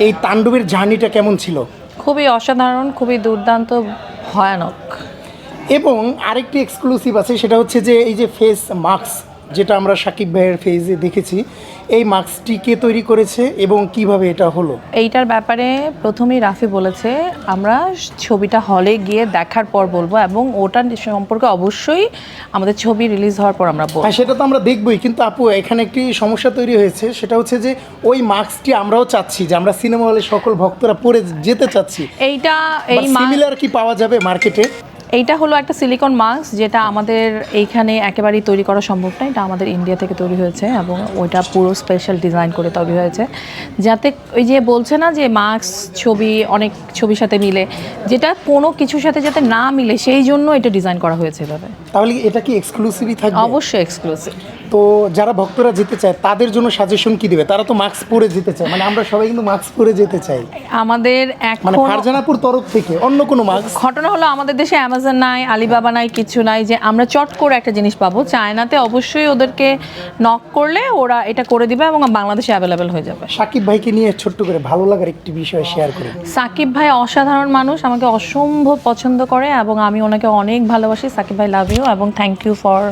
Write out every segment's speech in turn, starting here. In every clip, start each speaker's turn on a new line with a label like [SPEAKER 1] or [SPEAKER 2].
[SPEAKER 1] এই তাণ্ডবের জার্নিটা কেমন ছিল?
[SPEAKER 2] খুবই অসাধারণ, খুবই দুর্দান্ত, ভয়ানক।
[SPEAKER 1] এবং আরেকটি এক্সক্লুসিভ আছে, সেটা হচ্ছে যে এই যে ফেস মাস্ক, যেটা আমরা সাকিব ভাইয়ের ফেসে দেখেছি, এই মাস্কটি কে তৈরি করেছে এবং কিভাবে এটা হলো?
[SPEAKER 2] এইটার ব্যাপারে প্রথমেই রাফি বলেছে আমরা ছবিটা হলে গিয়ে দেখার পর বলবো, এবং ওটা সম্পর্কে অবশ্যই আমাদের ছবি রিলিজ হওয়ার পর আমরা বলবো।
[SPEAKER 1] হ্যাঁ, সেটা তো আমরা দেখবই, কিন্তু আপু এখানে একটি সমস্যা তৈরি হয়েছে, সেটা হচ্ছে যে ওই মাস্কটি আমরাও চাচ্ছি যে আমরা সিনেমা হলে সকল ভক্তরা পরে যেতে চাচ্ছি।
[SPEAKER 2] এইটা
[SPEAKER 1] সিমিলার কি পাওয়া যাবে মার্কেটে?
[SPEAKER 2] এইটা হলো একটা সিলিকন মাস্ক, যেটা আমাদের এইখানে একেবারেই তৈরি করা সম্ভব না। এটা আমাদের ইন্ডিয়া থেকে তৈরি হয়েছে এবং ওইটা পুরো স্পেশাল ডিজাইন করে তৈরি হয়েছে, যাতে ওই যে বলছে না যে মাস্ক ছবি অনেক ছবির সাথে মিলে, যেটা কোনো কিছুর সাথে যাতে না মিলে সেই জন্য এটা ডিজাইন করা হয়েছে এভাবে।
[SPEAKER 1] তাহলে এটা কি এক্সক্লুসিভই থাকবে?
[SPEAKER 2] অবশ্যই এক্সক্লুসিভ।
[SPEAKER 1] তো যারা ভক্তরা যেতে চায় তাদের জন্য সাজেশন কি দিবে? তারা তো মাস্ক পরে যেতে চায়, মানে আমরা সবাই কিন্তু মাস্ক পরে যেতে চাই,
[SPEAKER 2] আমাদের
[SPEAKER 1] মানে
[SPEAKER 2] এখন
[SPEAKER 1] ফারজানাপুর তরফ থেকে অন্য কোনো মাস্ক।
[SPEAKER 2] ঘটনা হলো আমাদের দেশে অ্যামাজন নাই, আলিবাবা নাই, কিছু নাই যে আমরা চট করে একটা জিনিস পাবো। চায়নাতে অবশ্যই ওদেরকে নক করলে ওরা এটা করে দিবে এবং বাংলাদেশে অ্যাভেলেবেল হয়ে যাবে।
[SPEAKER 1] সাকিব ভাইকে নিয়ে ছোট্ট করে ভালো লাগার একটি বিষয় শেয়ার করি।
[SPEAKER 2] সাকিব ভাই অসাধারণ মানুষ, আমাকে অসম্ভব পছন্দ করে এবং আমি ওনাকে অনেক ভালোবাসি। সাকিব ভাই লাভ ইউ এবং থ্যাংক ইউ ফর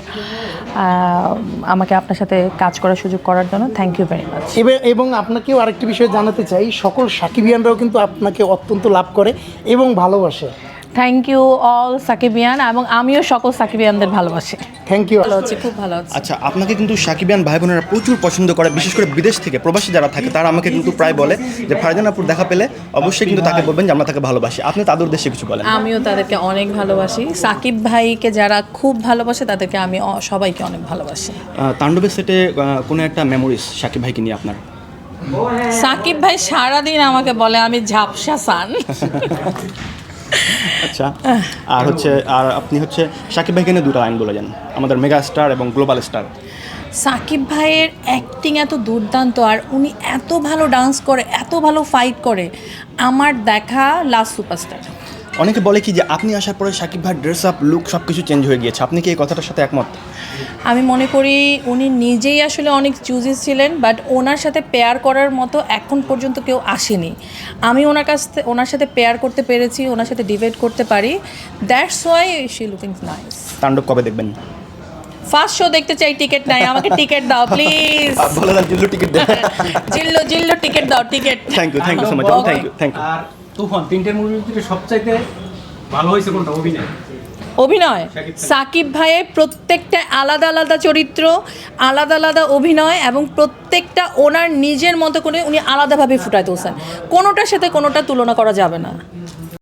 [SPEAKER 2] আমাকে আপনার সাথে কাজ করার সুযোগ করার জন্য। Thank you very much.
[SPEAKER 1] এবং আপনাকেও আরেকটি বিষয় জানাতে চাই, সকল সাকিবিয়ানরাও কিন্তু আপনাকে অত্যন্ত লাভ করে এবং ভালোবাসে।
[SPEAKER 2] থ্যাংক ইউ অল সাকিবিয়ান, এবং আমিও সকল সাকিবিয়ানদের ভালোবাসি।
[SPEAKER 1] Thank you.
[SPEAKER 2] ভালো আছি, খুব ভালো আছি।
[SPEAKER 3] আচ্ছা, আপনাকে কিন্তু সাকিবিয়ান ভাই বোনেরা প্রচুর পছন্দ করে, বিশেষ করে বিদেশ থেকে প্রবাসী যারা থাকে তারা আমাকে কিন্তু প্রায় বলে যে ফারজানাপুর দেখা পেলে অবশ্যই কিন্তু তাকে বলবেন যে আমরা তাকে ভালোবাসি। আপনি তাদের উদ্দেশ্যে কিছু বলেন।
[SPEAKER 2] আমিও তাদেরকে অনেক ভালোবাসি। সাকিব ভাইকে যারা খুব ভালোবাসে তাদেরকে আমি সবাইকে অনেক ভালোবাসি।
[SPEAKER 3] তাণ্ডবের সেটে কোনো একটা মেমোরিজ সাকিব ভাইকে নিয়ে আপনার?
[SPEAKER 2] সাকিব ভাই সারাদিন আমাকে বলে আমি ঝাপসা সান।
[SPEAKER 3] আচ্ছা, আর আপনি সাকিব ভাইকে নিয়ে দুটো লাইন বলে যান, আমাদের মেগা স্টার এবং গ্লোবাল স্টার।
[SPEAKER 2] সাকিব ভাইয়ের অ্যাক্টিং এত দুর্দান্ত, আর উনি এত ভালো ডান্স করে, এত ভালো ফাইট করে, আমার দেখা লাস্ট সুপারস্টার।
[SPEAKER 3] অনেকে বলে কি যে আপনি আসার পরে সাকিব ভাইয়ের ড্রেস আপ, লুক সব কিছু চেঞ্জ হয়ে গিয়েছে, আপনি কি এই কথাটার সাথে একমত?
[SPEAKER 2] আমি মনে করি উনি নিজেই আসলে অনেক চুজি ছিলেন, বাট ওনার সাথে পেয়ার করার মতো এখন পর্যন্ত কেউ আসেনি। আমি ওনার সাথে পেয়ার করতে পেরেছি, ওনার সাথে ডিবেট করতে পারি, that's why she looking nice.
[SPEAKER 3] তাণ্ডব কবে দেখবেন?
[SPEAKER 2] ফার্স্ট শো দেখতে চাই, টিকিট নাই, আমাকে টিকিট দাও প্লিজ।
[SPEAKER 3] বলে দেন, জিল্লু টিকিট দেন।
[SPEAKER 2] জিল্লু টিকিট দাও, ticket.
[SPEAKER 3] Thank you so much, thank you.
[SPEAKER 4] আর তুফান তিনটের মুভির ভিতরে সবচাইতে ভালো হয়েছে কোনটা?
[SPEAKER 2] অভিনয় সাকিব ভাইয়ের প্রত্যেকটা আলাদা আলাদা চরিত্র, আলাদা আলাদা অভিনয়, এবং প্রত্যেকটা ওনার নিজের মতো করে উনি আলাদাভাবে ফুটায় তুলছেন, কোনোটার সাথে কোনোটা তুলনা করা যাবে না।